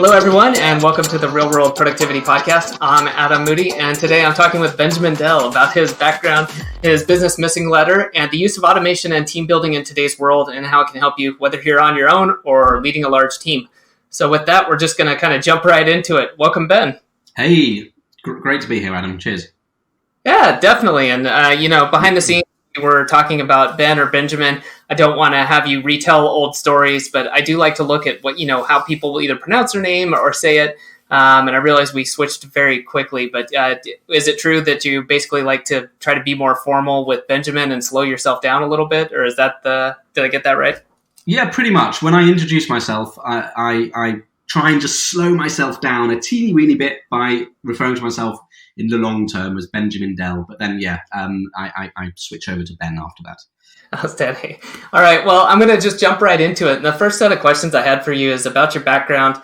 Hello, everyone, and welcome to the Real World Productivity Podcast. I'm Adam Moody, and today I'm talking with Benjamin Dell about his background, his business MissingLettr, and the use of automation and team building in today's world and how it can help you, whether you're on your own or leading a large team. So with that, we're just going to kind of jump right into it. Welcome, Ben. Hey, great to be here, Adam. Cheers. Yeah, definitely. And, behind the scenes, we're talking about Ben or Benjamin. I don't want to have you retell old stories, but I do like to look at how people will either pronounce their name or say it. And I realize we switched very quickly, but is it true that you basically like to try to be more formal with Benjamin and slow yourself down a little bit? Or is that did I get that right? Yeah, pretty much. When I introduce myself, I try and just slow myself down a teeny weeny bit by referring to myself in the long term as Benjamin Dell. But then, I switch over to Ben after that. Outstanding. All right. Well, I'm going to just jump right into it. And the first set of questions I had for you is about your background,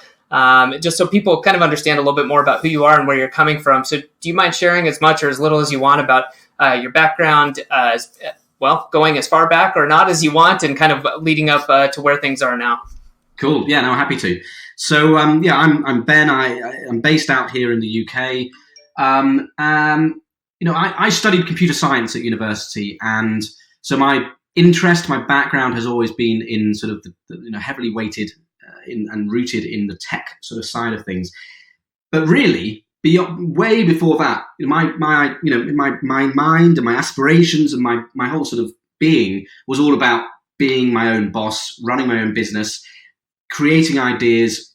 just so people kind of understand a little bit more about who you are and where you're coming from. So do you mind sharing as much or as little as you want about your background, going as far back or not as you want and kind of leading up to where things are now? Cool. Yeah, no, happy to. So, I'm Ben. I'm based out here in the UK. I studied computer science at university, and so my background has always been in sort of the heavily weighted and rooted in the tech sort of side of things. But really, way before that, my mind and my aspirations and my whole sort of being was all about being my own boss, running my own business, creating ideas,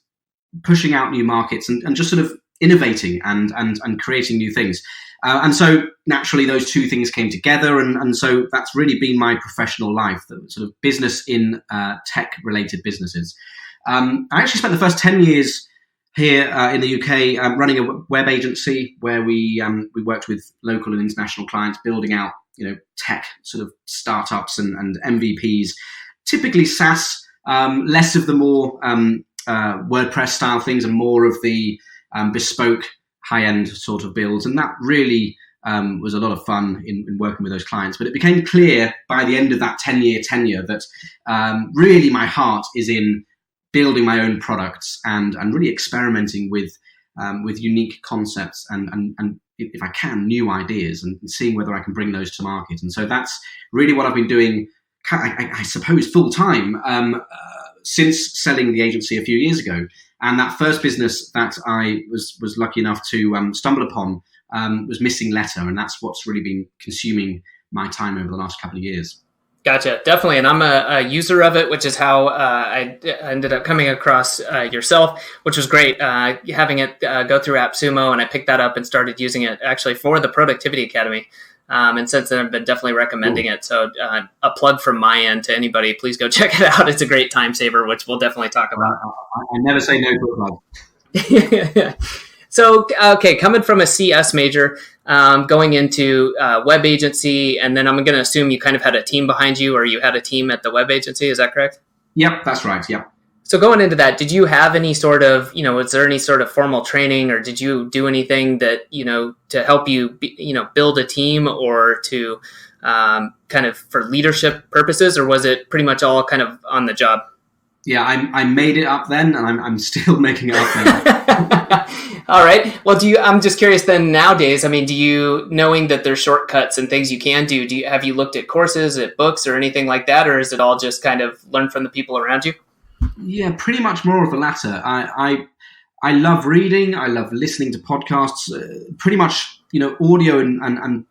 pushing out new markets, and just sort of innovating and creating new things. And so naturally those two things came together. And so that's really been my professional life, the sort of business in tech related businesses. I actually spent the first 10 years here in the UK running a web agency where we worked with local and international clients, building out, tech sort of startups and MVPs, typically Saas, less of the more WordPress style things and more of the bespoke high-end sort of builds. And that really was a lot of fun in working with those clients. But it became clear by the end of that 10-year tenure that really my heart is in building my own products and really experimenting with unique concepts and if I can, new ideas and seeing whether I can bring those to market. And so that's really what I've been doing, I suppose, full-time since selling the agency a few years ago. And that first business that I was lucky enough to stumble upon was MissingLettr, and that's what's really been consuming my time over the last couple of years. Gotcha, definitely. And I'm a user of it, which is how I ended up coming across yourself, which was great, having it go through AppSumo, and I picked that up and started using it actually for the Productivity Academy. And since then, I've been definitely recommending it. So a plug from my end to anybody, please go check it out. It's a great time saver, which we'll definitely talk about. I never say no to a plug. So, okay, coming from a CS major, going into web agency, and then I'm going to assume you kind of had a team behind you or you had a team at the web agency. Is that correct? Yep, that's right. Yep. So going into that, did you have any sort of, was there any sort of formal training or did you do anything that, to help you, build a team or to kind of for leadership purposes, or was it pretty much all kind of on the job? Yeah, I made it up then and I'm still making it up now. All right. Well, I'm just curious then nowadays, do you, knowing that there's shortcuts and things you can do, have you looked at courses, at books or anything like that? Or is it all just kind of learn from the people around you? Yeah, pretty much more of the latter. I love reading. I love listening to podcasts. Pretty much, audio and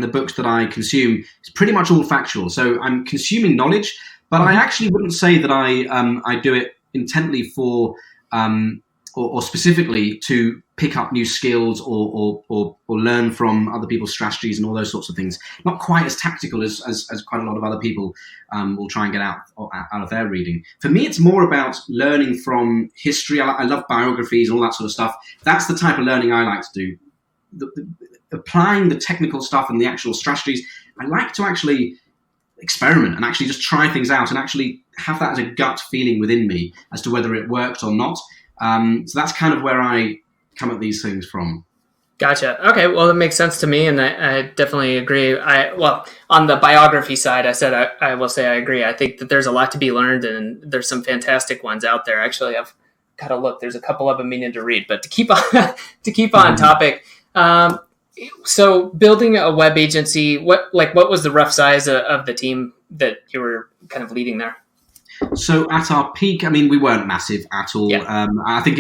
the books that I consume is pretty much all factual. So I'm consuming knowledge, but I actually wouldn't say that I do it intently for or specifically to pick up new skills or learn from other people's strategies and all those sorts of things. Not quite as tactical as quite a lot of other people will try and get out of their reading. For me, it's more about learning from history. I love biographies and all that sort of stuff. That's the type of learning I like to do. Applying the technical stuff and the actual strategies, I like to actually experiment and actually just try things out and actually have that as a gut feeling within me as to whether it worked or not. So that's kind of where I come at these things from. Gotcha. Okay. Well, that makes sense to me. And I definitely agree. On the biography side, I will say I agree. I think that there's a lot to be learned and there's some fantastic ones out there. Actually, I've gotta look. There's a couple of them meaning to read, but to keep on topic. So building a web agency, what was the rough size of the team that you were kind of leading there? So at our peak, I mean, we weren't massive at all. Yeah. I think,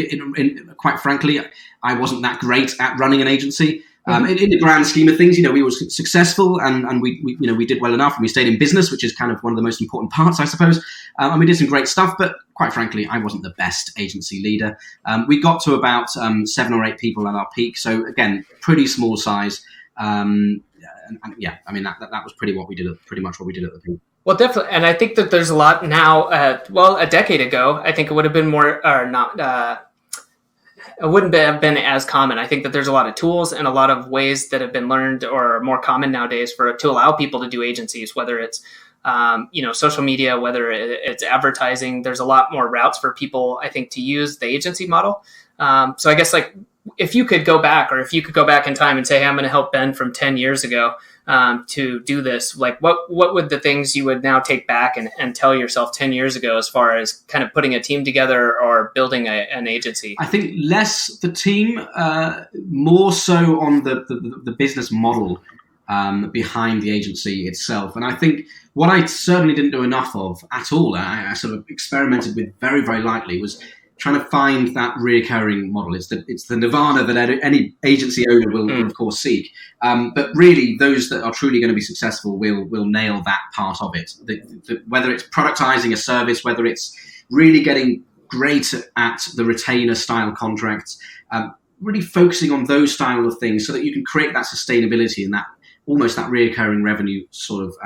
quite frankly, I wasn't that great at running an agency. In the grand scheme of things, we were successful and we did well enough, and we stayed in business, which is kind of one of the most important parts, I suppose. And we did some great stuff, but quite frankly, I wasn't the best agency leader. We got to about 7 or 8 people at our peak. So again, pretty small size. And yeah, I mean, that was pretty much what we did at the peak. Well, definitely. And I think that there's a lot now, a decade ago, I think it would have been more, or not, it wouldn't have been as common. I think that there's a lot of tools and a lot of ways that have been learned or are more common nowadays to allow people to do agencies, whether it's, social media, whether it's advertising. There's a lot more routes for people, I think, to use the agency model. So I guess if you could go back in time and say, hey, I'm going to help Ben from 10 years ago to do this, what would the things you would now take back and tell yourself 10 years ago as far as kind of putting a team together or building an agency? I think less the team, more so on the business model behind the agency itself. And I think what I certainly didn't do enough of at all, I sort of experimented with very, very lightly, was trying to find that reoccurring model. It's the nirvana that any agency owner will of course seek. But really, those that are truly going to be successful will nail that part of it. Whether it's productizing a service, whether it's really getting great at the retainer style contracts, really focusing on those style of things so that you can create that sustainability and that almost that reoccurring revenue sort of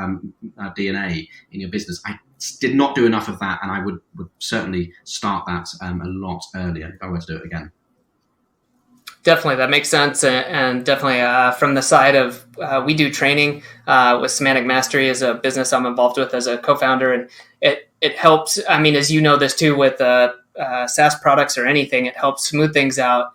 DNA in your business. I did not do enough of that, and I would certainly start that a lot earlier if I were to do it again. Definitely, that makes sense, and definitely from the side of we do training with Semantic Mastery as a business I'm involved with as a co-founder, and it helps. I mean, as you know this too with SaaS products or anything, it helps smooth things out.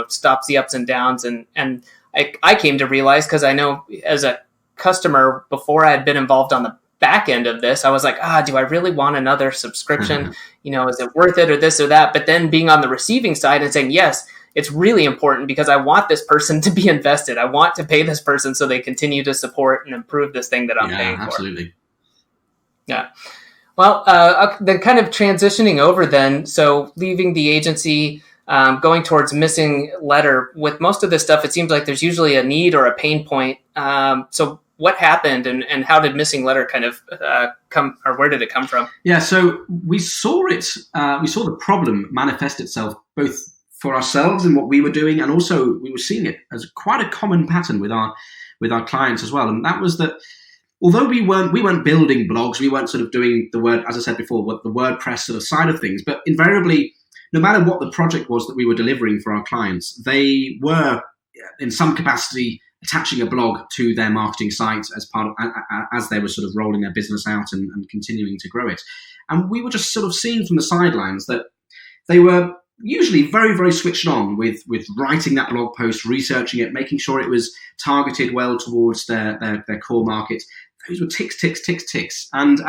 Stops the ups and downs, and I came to realize, because I know as a customer before I had been involved on the back end of this, I was like, do I really want another subscription? Is it worth it or this or that? But then being on the receiving side and saying, yes, it's really important because I want this person to be invested. I want to pay this person so they continue to support and improve this thing that I'm paying for. Absolutely. Yeah. Well, then kind of transitioning over then, so leaving the agency, going towards MissingLettr. With most of this stuff, it seems like there's usually a need or a pain point. So what happened and how did MissingLettr kind of come, or where did it come from? Yeah, so we saw the problem manifest itself both for ourselves in what we were doing, and also we were seeing it as quite a common pattern with our clients as well. And that was that although we weren't building blogs, we weren't sort of doing the word, as I said before, the WordPress sort of side of things, but invariably, no matter what the project was that we were delivering for our clients, they were in some capacity attaching a blog to their marketing site as they were sort of rolling their business out and continuing to grow it. And we were just sort of seeing from the sidelines that they were usually very, very switched on with writing that blog post, researching it, making sure it was targeted well towards their core market. Those were ticks. And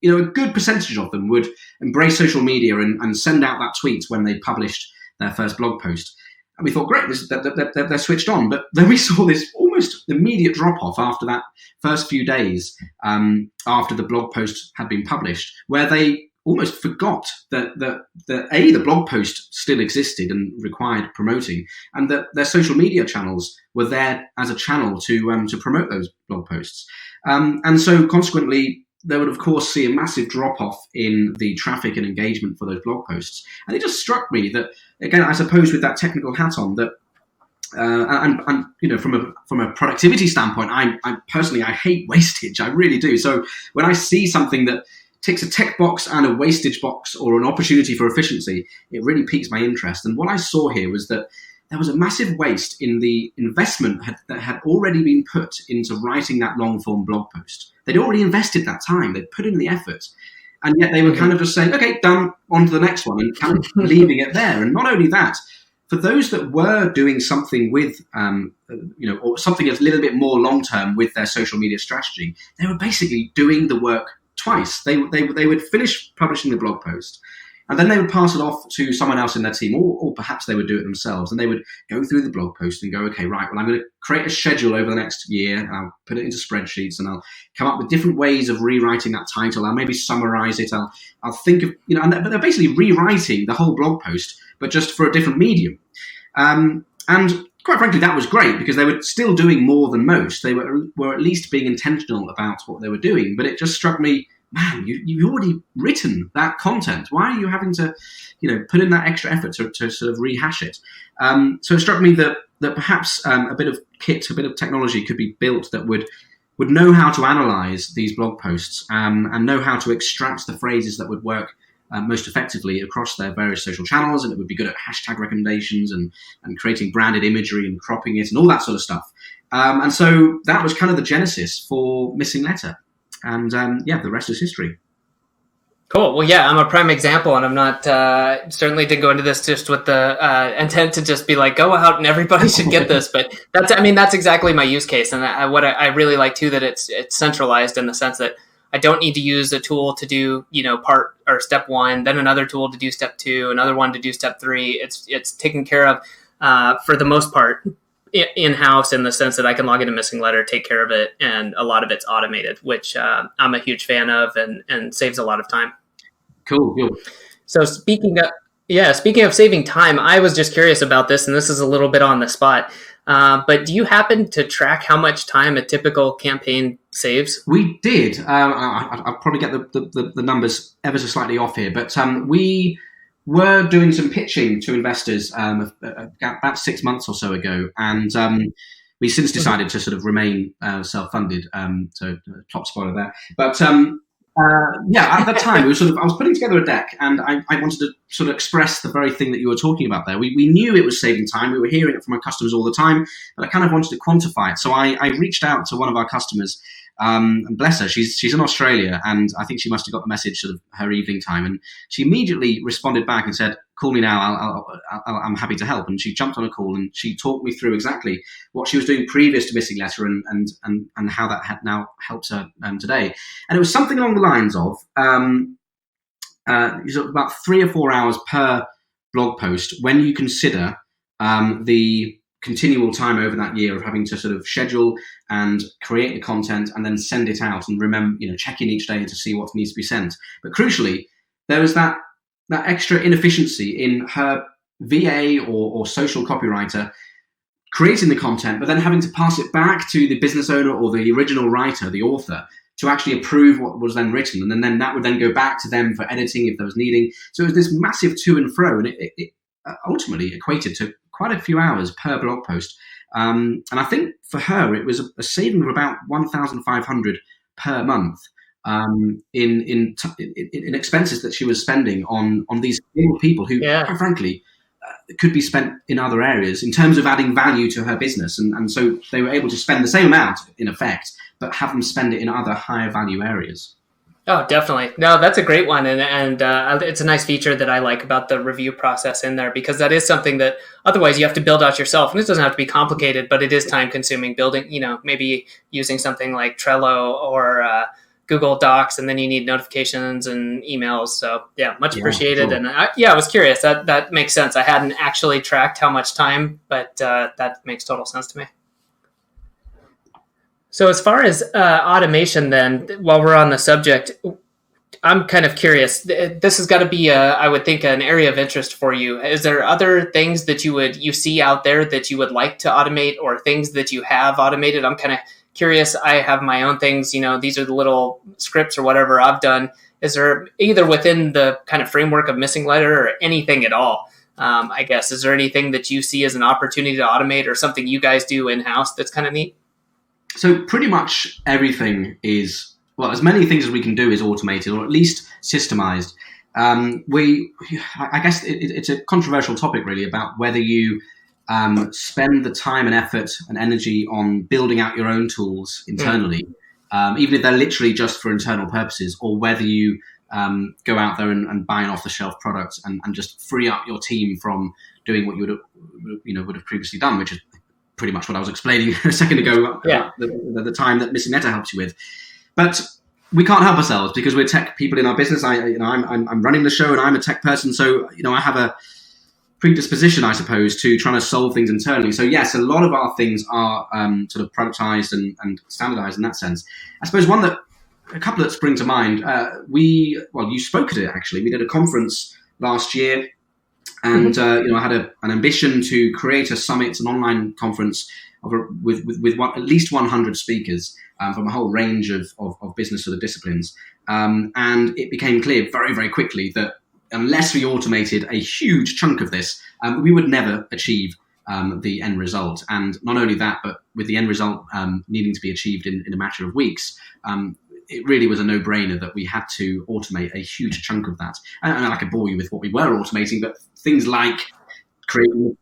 a good percentage of them would embrace social media and send out that tweet when they published their first blog post. And we thought, great, they're switched on. But then we saw this almost immediate drop-off after that first few days after the blog post had been published, where they almost forgot that the blog post still existed and required promoting, and that their social media channels were there as a channel to promote those blog posts. And so consequently, they would, of course, see a massive drop-off in the traffic and engagement for those blog posts. And it just struck me that, again, I suppose with that technical hat on, that from a productivity standpoint, I personally hate wastage. I really do. So when I see something that ticks a tech box and a wastage box or an opportunity for efficiency, it really piques my interest. And what I saw here was that there was a massive waste in the investment that had already been put into writing that long-form blog post. They'd already invested that time. They'd put in the effort. And yet they were kind of just saying, okay, done, on to the next one, and kind of leaving it there. And not only that, for those that were doing something with, or something that's a little bit more long-term with their social media strategy, they were basically doing the work twice. They would finish publishing the blog post. And then they would pass it off to someone else in their team, or perhaps they would do it themselves. And they would go through the blog post and go, okay, right, well, I'm going to create a schedule over the next year, and I'll put it into spreadsheets, and I'll come up with different ways of rewriting that title. I'll maybe summarize it. I'll think of, but they're basically rewriting the whole blog post, but just for a different medium. And quite frankly, that was great because they were still doing more than most. They were at least being intentional about what they were doing. But it just struck me, man, you've already written that content. Why are you having to, put in that extra effort to sort of rehash it? So it struck me that perhaps a bit of kit, a bit of technology could be built that would know how to analyze these blog posts and know how to extract the phrases that would work most effectively across their various social channels, and it would be good at hashtag recommendations and creating branded imagery and cropping it and all that sort of stuff. And so that was kind of the genesis for MissingLettr. And the rest is history. Cool. Well, yeah, I'm a prime example, and I'm not certainly didn't go into this just with the intent to just be like, go out and everybody should get this. But that's exactly my use case, and what I really like too, that it's centralized in the sense that I don't need to use a tool to do part or step one, then another tool to do step two, another one to do step three. It's taken care of for the most part in-house, in the sense that I can log into MissingLettr, take care of it, and a lot of it's automated, which I'm a huge fan of and saves a lot of time. Cool. So speaking of saving time, I was just curious about this, and this is a little bit on the spot, but do you happen to track how much time a typical campaign saves? We did. I'll probably get the numbers ever so slightly off here, but we were doing some pitching to investors about 6 months or so ago, and we since decided to sort of remain self-funded. So top spoiler there. But at that time, I was putting together a deck, and I wanted to sort of express the very thing that you were talking about there. We knew it was saving time. We were hearing it from our customers all the time, but I kind of wanted to quantify it. So I reached out to one of our customers. And bless her, she's in Australia, and I think she must have got the message sort of her evening time, and she immediately responded back and said, "Call me now. I'm happy to help." And she jumped on a call and she talked me through exactly what she was doing previous to MissingLettr and how that had now helped her today. And it was something along the lines of about 3 or 4 hours per blog post when you consider the continual time over that year of having to sort of schedule and create the content and then send it out and remember, check in each day to see what needs to be sent. But crucially, there was that extra inefficiency in her VA or social copywriter creating the content, but then having to pass it back to the business owner or the original writer, the author, to actually approve what was then written. And then that would then go back to them for editing if there was needing. So it was this massive to and fro, and it ultimately equated to quite a few hours per blog post. And I think for her, it was a saving of about 1,500 per month in expenses that she was spending on these people who, quite frankly, could be spent in other areas in terms of adding value to her business. And so they were able to spend the same amount, in effect, but have them spend it in other higher value areas. Oh, definitely. No, that's a great one. And it's a nice feature that I like about the review process in there, because that is something that otherwise you have to build out yourself. And it doesn't have to be complicated, but it is time consuming building, maybe using something like Trello or Google Docs, and then you need notifications and emails. So yeah, much appreciated. Cool. And I was curious. That makes sense. I hadn't actually tracked how much time, but that makes total sense to me. So as far as automation then, while we're on the subject, I'm kind of curious. This has got to be, I would think, an area of interest for you. Is there other things that you see out there that you would like to automate, or things that you have automated? I'm kind of curious. I have my own things. These are the little scripts or whatever I've done. Is there, either within the kind of framework of MissingLettr or anything at all, I guess, is there anything that you see as an opportunity to automate, or something you guys do in-house that's kind of neat? So pretty much everything is, as many things as we can do is automated, or at least systemized. I guess it's a controversial topic, really, about whether you spend the time and effort and energy on building out your own tools internally, even if they're literally just for internal purposes, or whether you go out there and buy an off-the-shelf product and just free up your team from doing what you would have previously done, which is pretty much what I was explaining a second ago about the time that MissingLettr helps you with. But we can't help ourselves because we're tech people in our business. I'm running the show and I'm a tech person, so I have a predisposition, I suppose, to trying to solve things internally. So yes, a lot of our things are sort of productized and standardized in that sense. I suppose a couple that spring to mind. You spoke at it actually. We did a conference last year, and I had an ambition to create a summit, an online conference with at least 100 speakers from a whole range of business sort of disciplines, and it became clear very, very quickly that unless we automated a huge chunk of this, we would never achieve the end result. And not only that, but with the end result needing to be achieved in a matter of weeks, it really was a no-brainer that we had to automate a huge chunk of that. And I could bore you with what we were automating, but things like creating...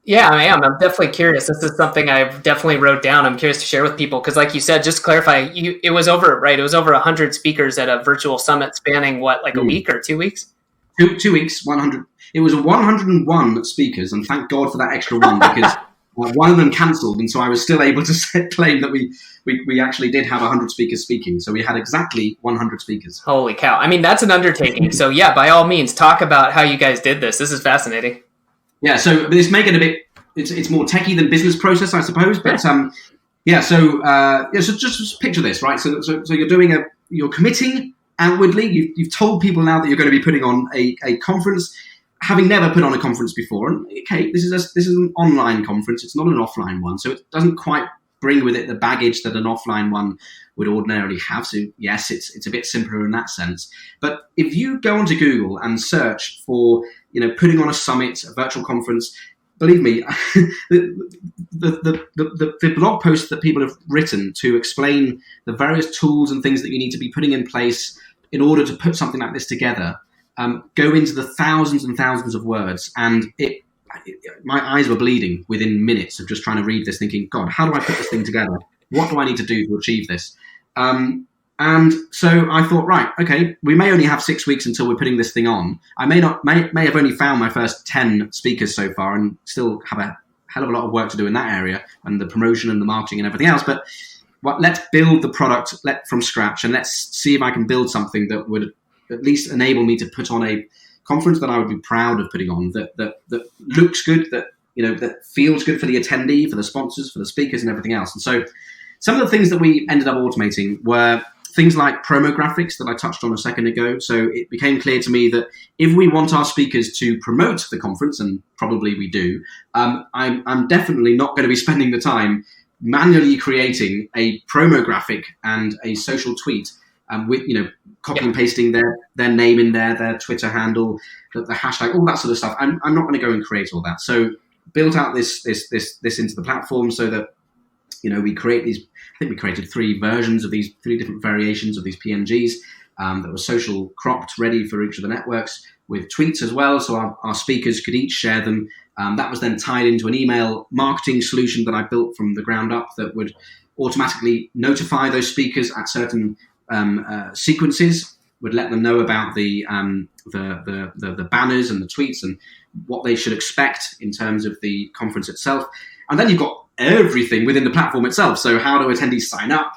Yeah, I am. I'm definitely curious. This is something I've definitely wrote down. I'm curious to share with people because, like you said, just to clarify, it was over 100 speakers at a virtual summit spanning a week or 2 weeks? 2 weeks, 100. It was 101 speakers, and thank God for that extra one because one of them cancelled, and so I was still able to claim that we actually did have 100 speakers speaking. So we had exactly 100 speakers. Holy cow. I mean, that's an undertaking. So yeah, by all means, talk about how you guys did this. This is fascinating. Yeah, so it's making it's more techie than business process, I suppose. But so just picture this, right? So you're committing outwardly. You've told people now that you're going to be putting on a conference, having never put on a conference before. And okay, this is an online conference. It's not an offline one, so it doesn't quite bring with it the baggage that an offline one would ordinarily have. So yes, it's a bit simpler in that sense. But if you go onto Google and search for putting on a summit, a virtual conference, believe me, the blog posts that people have written to explain the various tools and things that you need to be putting in place in order to put something like this together go into the thousands and thousands of words. And my eyes were bleeding within minutes of just trying to read this, thinking, God, how do I put this thing together? What do I need to do to achieve this? And so I thought, right, okay, we may only have 6 weeks until we're putting this thing on. I may have only found my first 10 speakers so far and still have a hell of a lot of work to do in that area and the promotion and the marketing and everything else. But let's build the product from scratch and let's see if I can build something that would at least enable me to put on a conference that I would be proud of putting on, that looks good, that feels good for the attendee, for the sponsors, for the speakers and everything else. And so some of the things that we ended up automating were things like promo graphics that I touched on a second ago. So it became clear to me that if we want our speakers to promote the conference, and probably we do, I'm definitely not going to be spending the time manually creating a promo graphic and a social tweet with copy and pasting their name in there, their Twitter handle, the hashtag, all that sort of stuff. I'm not going to go and create all that. So built out this into the platform so that we create these. I think we created 3 versions of these 3 different variations of these PNGs that were social cropped, ready for each of the networks with tweets as well. So our speakers could each share them. That was then tied into an email marketing solution that I built from the ground up that would automatically notify those speakers at certain sequences, would let them know about the banners and the tweets and what they should expect in terms of the conference itself. And then you've got everything within the platform itself. So how do attendees sign up?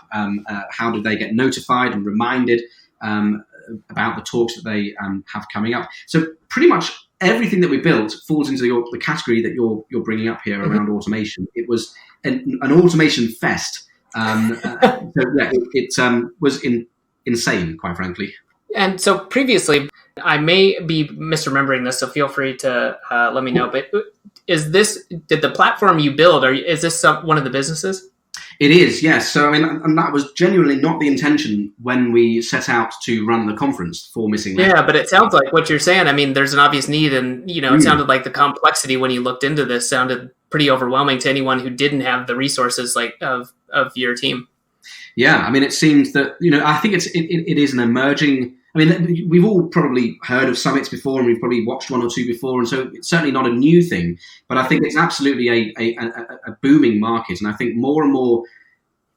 How do they get notified and reminded about the talks that they have coming up? So pretty much everything that we built falls into the category that you're bringing up here around automation. It was an automation fest. It was insane, quite frankly. And so previously, I may be misremembering this, so feel free to let me know. But did the platform you build, is this one of the businesses? It is, yes. So, and that was genuinely not the intention when we set out to run the conference for MissingLettr. Yeah, but it sounds like what you're saying. There's an obvious need, and it sounded like the complexity when you looked into this sounded pretty overwhelming to anyone who didn't have the resources of your team. Yeah, it seems that I think it is an emerging. We've all probably heard of summits before, and we've probably watched 1 or 2 before, and so it's certainly not a new thing. But I think it's absolutely a booming market, and I think more and more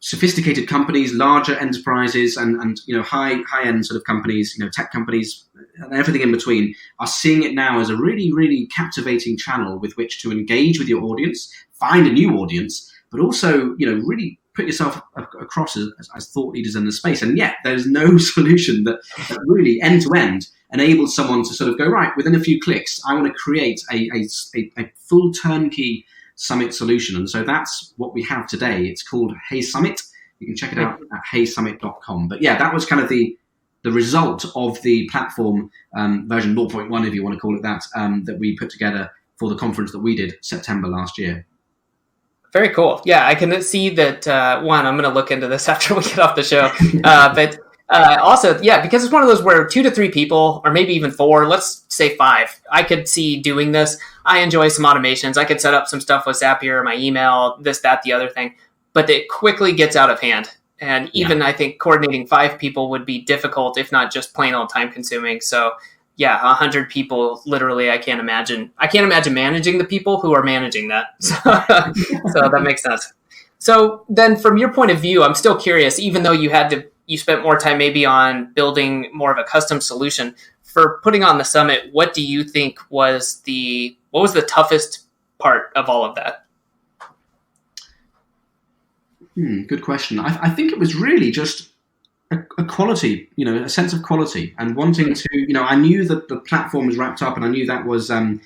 sophisticated companies, larger enterprises, and high end sort of companies, tech companies, and everything in between, are seeing it now as a really, really captivating channel with which to engage with your audience, find a new audience, but also really put yourself across as thought leaders in the space. And yet there's no solution that really end to end enables someone to sort of go, right, within a few clicks, I want to create a full turnkey Summit solution. And so that's what we have today. It's called HeySummit. You can check it out at heysummit.com. But yeah, that was kind of the result of the platform version 0.1, if you want to call it that, that we put together for the conference that we did September last year. Very cool. Yeah, I can see that. One, I'm going to look into this after we get off the show. But also, yeah, because it's one of those where 2 to 3 people, or maybe even 4, let's say 5, I could see doing this. I enjoy some automations. I could set up some stuff with Zapier, my email, this, that, the other thing. But it quickly gets out of hand. And even I think coordinating 5 people would be difficult, if not just plain old time consuming. So yeah, 100 people, literally, I can't imagine managing the people who are managing that. So that makes sense. So then from your point of view, I'm still curious, even though you spent more time maybe on building more of a custom solution for putting on the summit, what do you think was the toughest part of all of that? Good question. I think it was really just a quality, a sense of quality, and wanting to, I knew that the platform was wrapped up, and I knew that was, I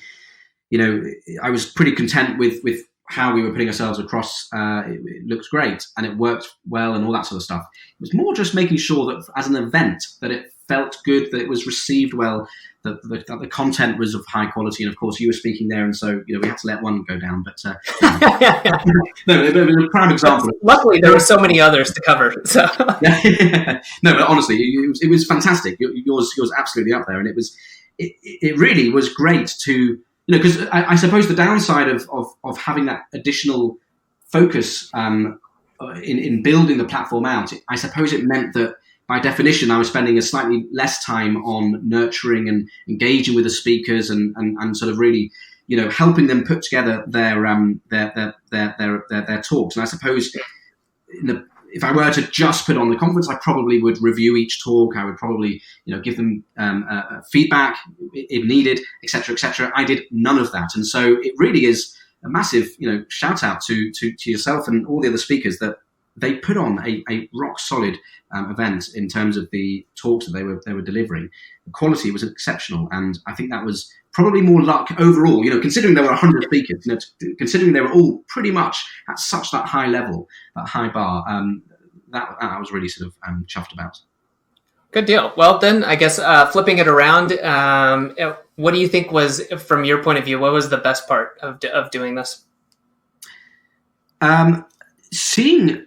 was pretty content with how we were putting ourselves across. It looks great and it worked well and all that sort of stuff. It was more just making sure that as an event that it felt good, that it was received well, that the content was of high quality. And of course you were speaking there, and so we had to let one go down. But no, it was a prime example. Luckily there were so many others to cover. So. No, but honestly, it was fantastic. Yours absolutely up there, and it really was great to. Because I suppose the downside of having that additional focus in building the platform out, I suppose it meant that by definition I was spending a slightly less time on nurturing and engaging with the speakers and sort of really helping them put together their talks. And I suppose if I were to just put on the conference, I probably would review each talk. I would probably, give them feedback if needed, etc., etc. I did none of that, and so it really is a massive, shout out to yourself and all the other speakers that they put on a rock solid event in terms of the talks that they were delivering. The quality was exceptional, and I think that was probably more luck overall. Considering there were 100 speakers, considering they were all pretty much at that high level, that high bar, that I was really sort of chuffed about. Good deal. Well, then I guess flipping it around, what do you think was, from your point of view, what was the best part of doing this? Seeing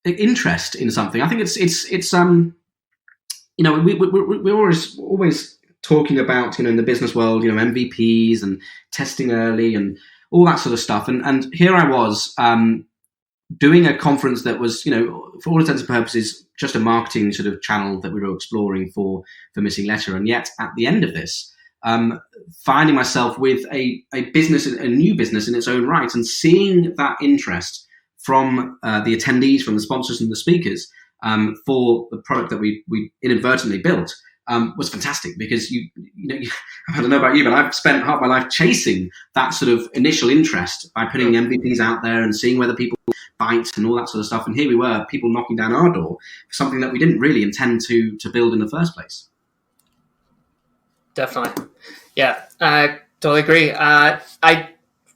interest in something. I think it's we're always talking about in the business world, MVPs and testing early and all that sort of stuff. And here I was doing a conference that was, for all intents and purposes, just a marketing sort of channel that we were exploring for MissingLettr. And yet at the end of this, finding myself with a business, a new business in its own right, and seeing that interest from the attendees, from the sponsors and the speakers for the product that we inadvertently built was fantastic. Because I don't know about you, but I've spent half my life chasing that sort of initial interest by putting MVPs out there and seeing whether people bite and all that sort of stuff. And here we were, people knocking down our door for something that we didn't really intend to build in the first place. Definitely. Yeah, I totally agree. I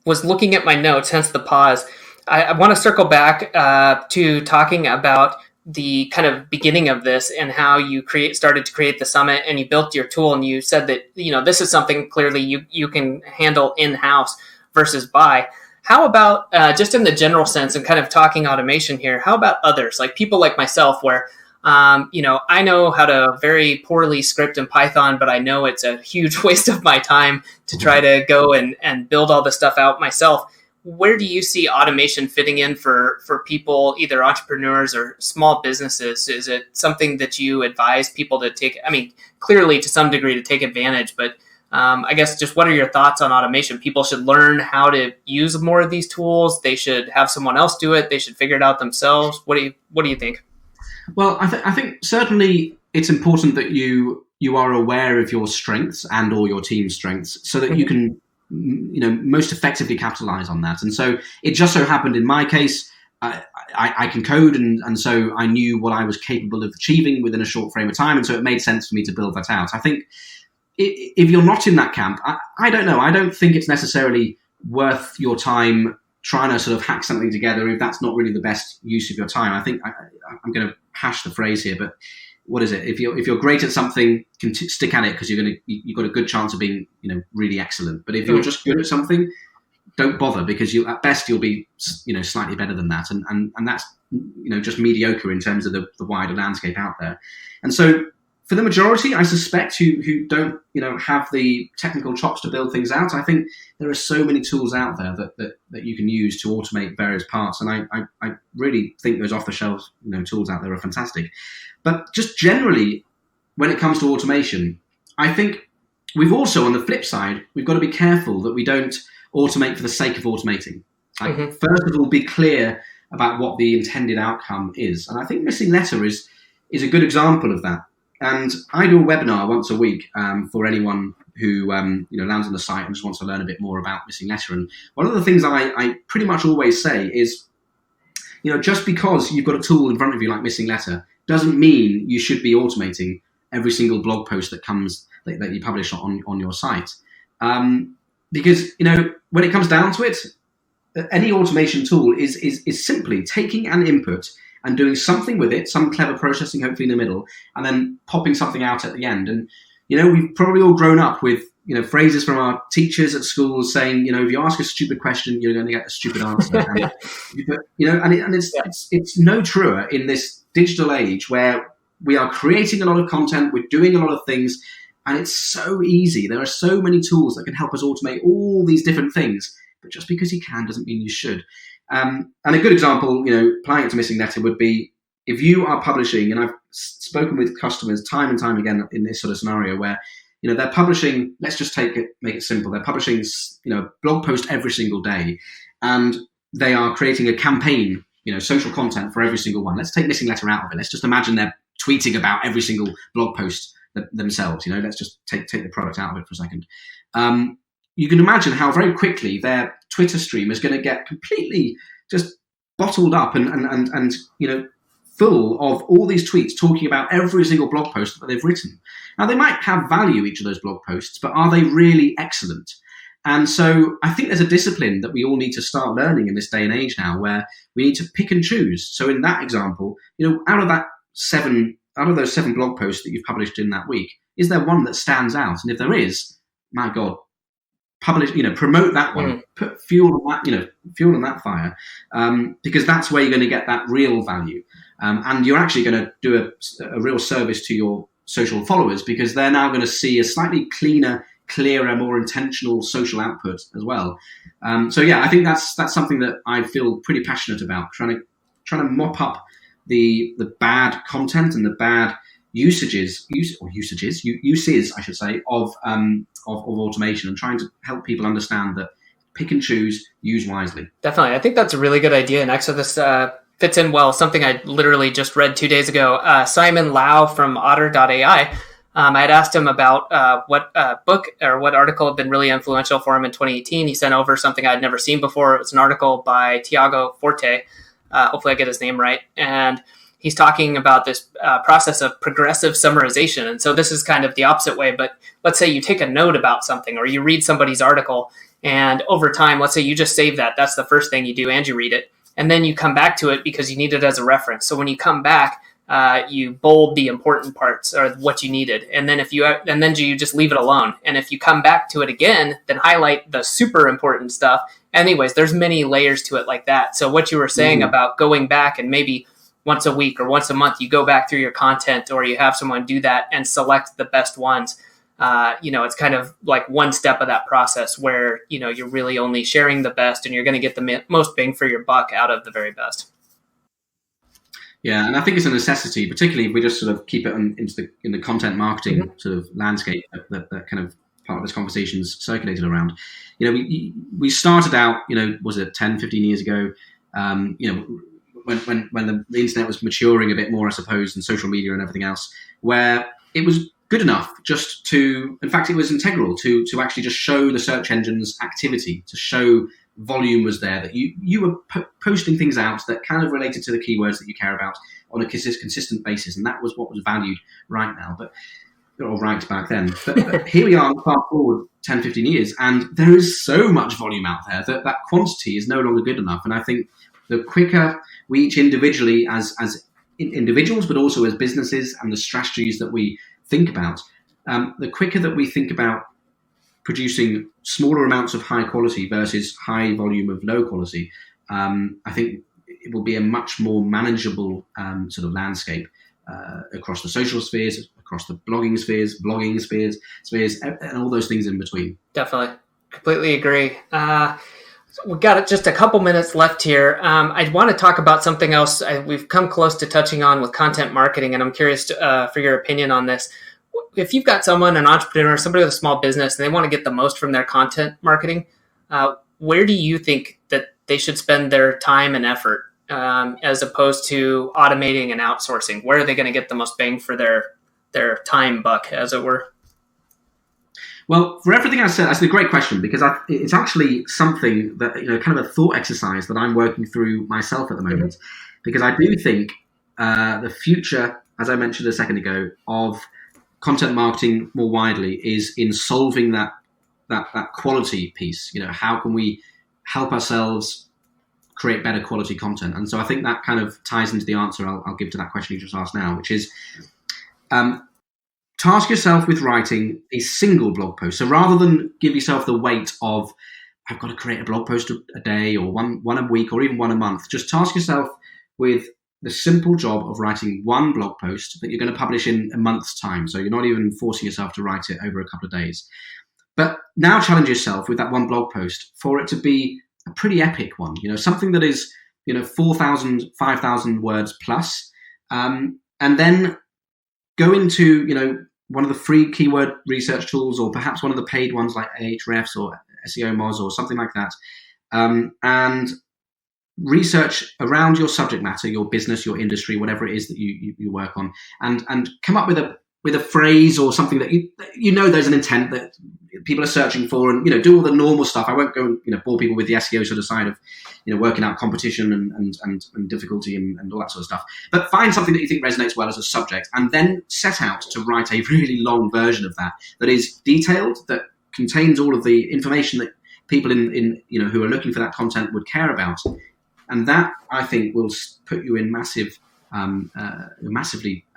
was looking at my notes, hence the pause. I want to circle back to talking about the kind of beginning of this and how you started to create the summit, and you built your tool, and you said that this is something clearly you can handle in-house versus buy. How about just in the general sense and kind of talking automation here, how about others, like people like myself, where I know how to very poorly script in Python, but I know it's a huge waste of my time to try to go and build all this stuff out myself. Where do you see automation fitting in for people, either entrepreneurs or small businesses? Is it something that you advise people to take? I mean, clearly to some degree to take advantage, but I guess just what are your thoughts on automation? People should learn how to use more of these tools. They should have someone else do it. They should figure it out themselves. What do you think? Well, I think certainly it's important that you are aware of your strengths and or your team's strengths, so that you can most effectively capitalize on that. And so it just so happened in my case, I can code, and so I knew what I was capable of achieving within a short frame of time, and so it made sense for me to build that out. I think if you're not in that camp, I don't know. I don't think it's necessarily worth your time trying to sort of hack something together if that's not really the best use of your time. I think I'm going to hash the phrase here, but what is it? If you're great at something, stick at it, because you've got a good chance of being really excellent. But if you're just good at something, don't bother, because at best you'll be slightly better than that, and that's just mediocre in terms of the wider landscape out there. And so for the majority, I suspect, who don't have the technical chops to build things out, I think there are so many tools out there that you can use to automate various parts, and I really think those off-the-shelf tools out there are fantastic. But just generally, when it comes to automation, I think we've also, on the flip side, we've got to be careful that we don't automate for the sake of automating. First of all, be clear about what the intended outcome is. And I think MissingLettr is a good example of that. And I do a webinar once a week for anyone who lands on the site and just wants to learn a bit more about MissingLettr. And one of the things I pretty much always say is, just because you've got a tool in front of you like MissingLettr doesn't mean you should be automating every single blog post that you publish on your site. Because when it comes down to it, any automation tool is simply taking an input and doing something with it, some clever processing hopefully in the middle, and then popping something out at the end. And we've probably all grown up with phrases from our teachers at schools saying, if you ask a stupid question, you're going to get a stupid answer. And it's no truer in this digital age where we are creating a lot of content, we're doing a lot of things, and it's so easy. There are so many tools that can help us automate all these different things, but just because you can doesn't mean you should. And a good example, applying it to MissingLettr would be if you are publishing, and I've spoken with customers time and time again in this sort of scenario where, they're publishing, let's just make it simple. They're publishing, a blog post every single day, and they are creating a campaign, social content for every single one. Let's take MissingLettr out of it. Let's just imagine they're tweeting about every single blog post themselves. Let's just take the product out of it for a second. You can imagine how very quickly their Twitter stream is going to get completely just bottled up and full of all these tweets talking about every single blog post that they've written. Now, they might have value, each of those blog posts, but are they really excellent? And so I think there's a discipline that we all need to start learning in this day and age now, where we need to pick and choose. So in that example, out of those 7 blog posts that you've published in that week, is there one that stands out? And if there is, my God, publish, promote that one, put fuel on that fire, because that's where you're going to get that real value. And you're actually going to do a real service to your social followers, because they're now going to see a slightly cleaner, clearer, more intentional social output as well. So yeah, I think that's something that I feel pretty passionate about, trying to mop up the bad content and the bad uses, I should say, of automation, and trying to help people understand that pick and choose, use wisely. Definitely. I think that's a really good idea. And actually this fits in well, something I literally just read 2 days ago. Simon Lau from Otter.ai, I had asked him about what book or what article had been really influential for him in 2018. He sent over something I'd never seen before. It was an article by Tiago Forte. Hopefully I get his name right. And he's talking about this process of progressive summarization. And so this is kind of the opposite way, but let's say you take a note about something, or you read somebody's article, and over time, let's say you just save that. That's the first thing you do, and you read it. And then you come back to it because you need it as a reference. So when you come back, you bold the important parts or what you needed. And then you just leave it alone. And if you come back to it again, then highlight the super important stuff. Anyways, there's many layers to it like that. So what you were saying about going back and maybe once a week or once a month, you go back through your content, or you have someone do that and select the best ones. It's kind of like one step of that process where, you're really only sharing the best, and you're going to get the most bang for your buck out of the very best. Yeah, and I think it's a necessity, particularly if we just sort of keep it in the content marketing sort of landscape that kind of part of this conversation is circulated around. We started out, was it 10, 15 years ago, when the internet was maturing a bit more, I suppose, and social media and everything else, where it was good enough just to, in fact, it was integral to actually just show the search engine's activity, to show volume was there, that you were posting things out that kind of related to the keywords that you care about on a consistent basis, and that was what was valued right now, or right back then. But here we are, fast forward 10, 15 years, and there is so much volume out there that quantity is no longer good enough. And I think the quicker we each individually, as individuals, but also as businesses, and the strategies that we think about, the quicker that we think about producing smaller amounts of high quality versus high volume of low quality, I think it will be a much more manageable sort of landscape across the social spheres, across the blogging spheres, and all those things in between. Definitely. Completely agree. We've got just a couple minutes left here. I want to talk about something else we've come close to touching on with content marketing, and I'm curious for your opinion on this. If you've got someone, an entrepreneur, somebody with a small business, and they want to get the most from their content marketing, where do you think that they should spend their time and effort as opposed to automating and outsourcing? Where are they going to get the most bang for their time buck, as it were? Well, for everything I said, that's a great question, because it's actually something that, kind of a thought exercise that I'm working through myself at the moment, because I do think the future, as I mentioned a second ago, of content marketing more widely is in solving that quality piece. How can we help ourselves create better quality content? And so I think that kind of ties into the answer I'll give to that question you just asked now, which is task yourself with writing a single blog post. So rather than give yourself the weight of, I've got to create a blog post a day or one a week or even one a month, just task yourself with the simple job of writing one blog post that you're going to publish in a month's time. So you're not even forcing yourself to write it over a couple of days. But now challenge yourself with that one blog post for it to be a pretty epic one, something that is, 4,000, 5,000 words plus. And then go into, one of the free keyword research tools, or perhaps one of the paid ones like Ahrefs or SEO Moz or something like that. And research around your subject matter, your business, your industry, whatever it is that you work on, and come up with a phrase or something that there's an intent that people are searching for, and do all the normal stuff. I won't go bore people with the SEO sort of side of working out competition and difficulty and all that sort of stuff. But find something that you think resonates well as a subject, and then set out to write a really long version of that is detailed, that contains all of the information that people in who are looking for that content would care about. And that, I think, will put you in massively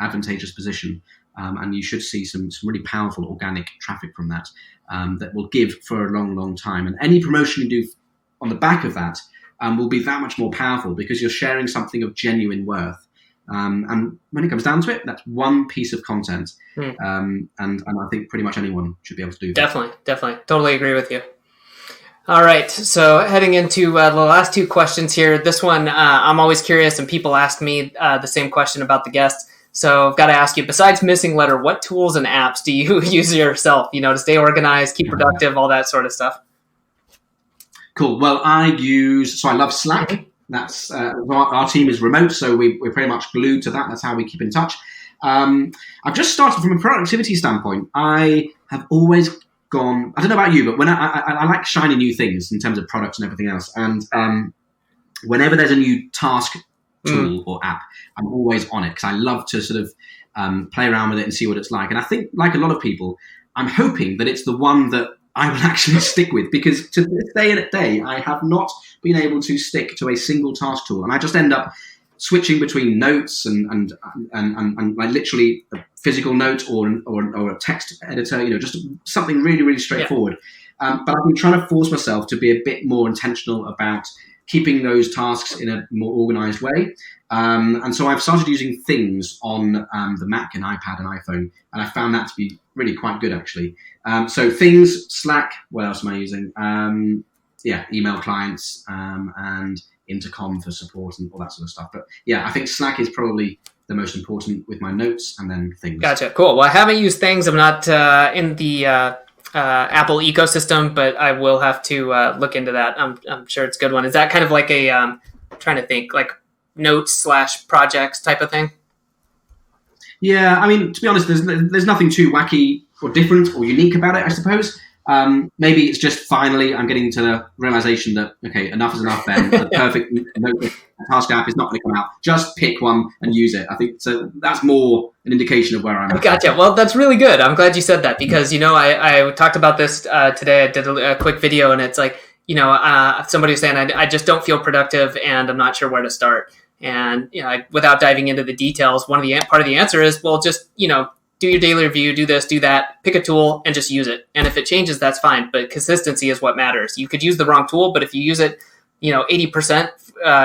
advantageous position. And you should see some really powerful organic traffic from that that will give for a long, long time. And any promotion you do on the back of that will be that much more powerful, because you're sharing something of genuine worth. And when it comes down to it, that's one piece of content. And I think pretty much anyone should be able to do that. Definitely. Totally agree with you. All right, so heading into the last two questions here. This one, I'm always curious, and people ask me the same question about the guests. So I've got to ask you, besides MissingLettr, what tools and apps do you use yourself, to stay organized, keep productive, all that sort of stuff? Cool. Well, I love Slack. That's our team is remote, so we're pretty much glued to that. That's how we keep in touch. I've just started from a productivity standpoint. I have always gone, I don't know about you, but when I like shiny new things in terms of products and everything else. And whenever there's a new task tool or app, I'm always on it, because I love to sort of play around with it and see what it's like. And I think, like a lot of people, I'm hoping that it's the one that I will actually stick with, because to this day, I have not been able to stick to a single task tool. And I just end up switching between notes and like literally a physical note or a text editor, just something really, really straightforward. Yeah. But I've been trying to force myself to be a bit more intentional about keeping those tasks in a more organized way. And so I've started using Things on the Mac and iPad and iPhone, and I found that to be really quite good, actually. So Things, Slack, what else am I using? Email clients and Intercom for support and all that sort of stuff. But yeah, I think Slack is probably the most important, with my notes, and then Things. Gotcha. Cool. Well, I haven't used Things. I'm not in the Apple ecosystem, but I will have to look into that. I'm sure it's a good one. Is that kind of like a trying to think, like notes/projects type of thing? Yeah, I mean, to be honest, there's nothing too wacky or different or unique about it, I suppose. Maybe it's just finally I'm getting to the realization that, okay, enough is enough, Ben. The perfect task app is not going to come out. Just pick one and use it. I think so. That's more an indication of where I'm at. Gotcha. Well, that's really good. I'm glad you said that because, I talked about this today. I did a quick video and it's like, somebody was saying, I just don't feel productive and I'm not sure where to start. And, without diving into the details, part of the answer is, well, just, do your daily review, do this, do that, pick a tool and just use it. And if it changes, that's fine. But consistency is what matters. You could use the wrong tool, but if you use it, 80%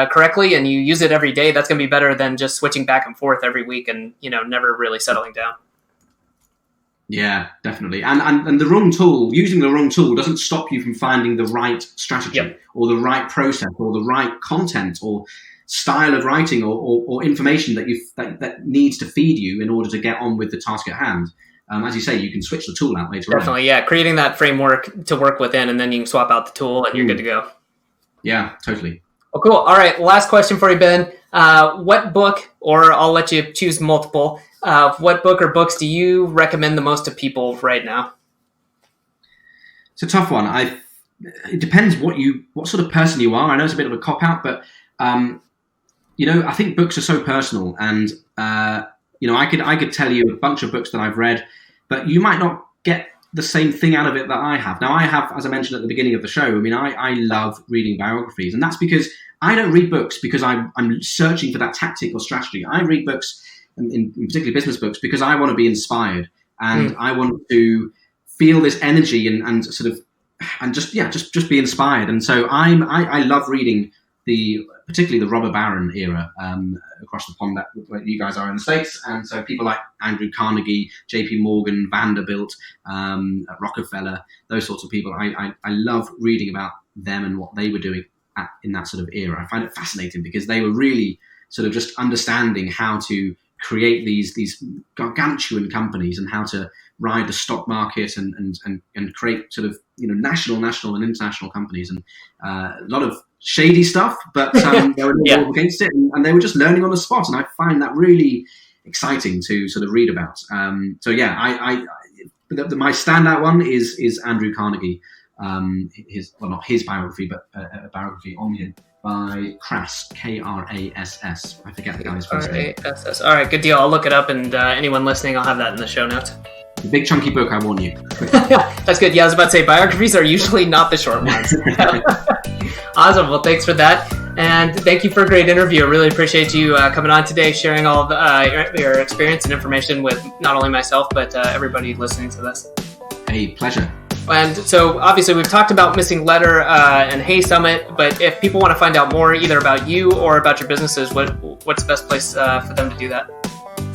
correctly and you use it every day, that's going to be better than just switching back and forth every week and, never really settling down. Yeah, definitely. And the wrong tool, using the wrong tool doesn't stop you from finding the right strategy or the right process or the right content or style of writing or information that needs to feed you in order to get on with the task at hand. As you say, you can switch the tool out later on. Definitely, yeah. Creating that framework to work within, and then you can swap out the tool and you're good to go. Yeah, totally. Well, cool. All right, last question for you, Ben. What book, or I'll let you choose multiple, what book or books do you recommend the most to people right now? It's a tough one. It depends what sort of person you are. I know it's a bit of a cop-out, but I think books are so personal, and I could tell you a bunch of books that I've read, but you might not get the same thing out of it that I have. Now, I have, as I mentioned at the beginning of the show, I love reading biographies, and that's because I don't read books because I'm searching for that tactic or strategy. I read books, in particularly business books, because I want to be inspired, and I want to feel this energy and just be inspired. And so I love reading particularly the robber baron era across the pond where you guys are in the States. And so people like Andrew Carnegie, JP Morgan, Vanderbilt, Rockefeller, those sorts of people. I love reading about them and what they were doing in that sort of era. I find it fascinating because they were really sort of just understanding how to create these gargantuan companies and how to ride the stock market and create sort of national and international companies, and a lot of shady stuff, but they were up against it, and they were just learning on the spot, and I find that really exciting to sort of read about. My standout one is Andrew Carnegie, not his biography, but a biography on him by Krass, Krass. I forget the guy's first name. Krass. All right, good deal. I'll look it up, and anyone listening, I'll have that in the show notes. The big chunky book, I warn you. That's good. Yeah, I was about to say, biographies are usually not the short ones. Awesome. Well, thanks for that. And thank you for a great interview. I really appreciate you coming on today, sharing all of your experience and information with not only myself, but everybody listening to this. Hey, pleasure. And so obviously we've talked about MissingLettr and HeySummit, but if people want to find out more either about you or about your businesses, what's the best place for them to do that?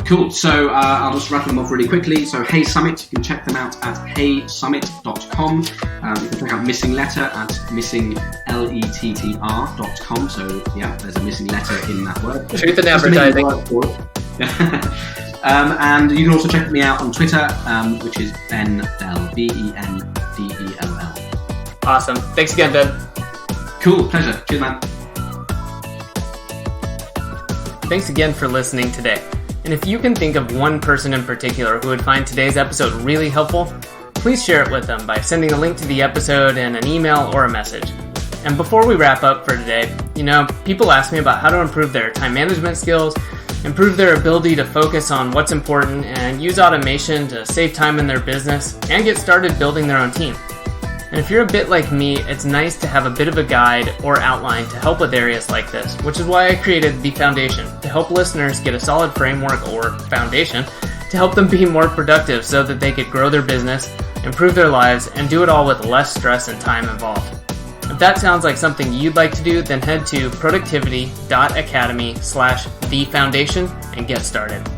Cool. So I'll just rattle them off really quickly. So HeySummit, you can check them out at heysummit.com. You can check out MissingLettr at missinglettr.com. So yeah, there's a missing letter in that word. Truth in advertising. And you can also check me out on Twitter, which is Ben Dell, BenDell. Awesome. Thanks again, Ben. Cool. Pleasure. Cheers, man. Thanks again for listening today. And if you can think of one person in particular who would find today's episode really helpful, please share it with them by sending a link to the episode in an email or a message. And before we wrap up for today, people ask me about how to improve their time management skills, improve their ability to focus on what's important, and use automation to save time in their business and get started building their own team. And if you're a bit like me, it's nice to have a bit of a guide or outline to help with areas like this, which is why I created The Foundation, to help listeners get a solid framework or foundation to help them be more productive so that they could grow their business, improve their lives, and do it all with less stress and time involved. If that sounds like something you'd like to do, then head to productivity.academy/thefoundation and get started.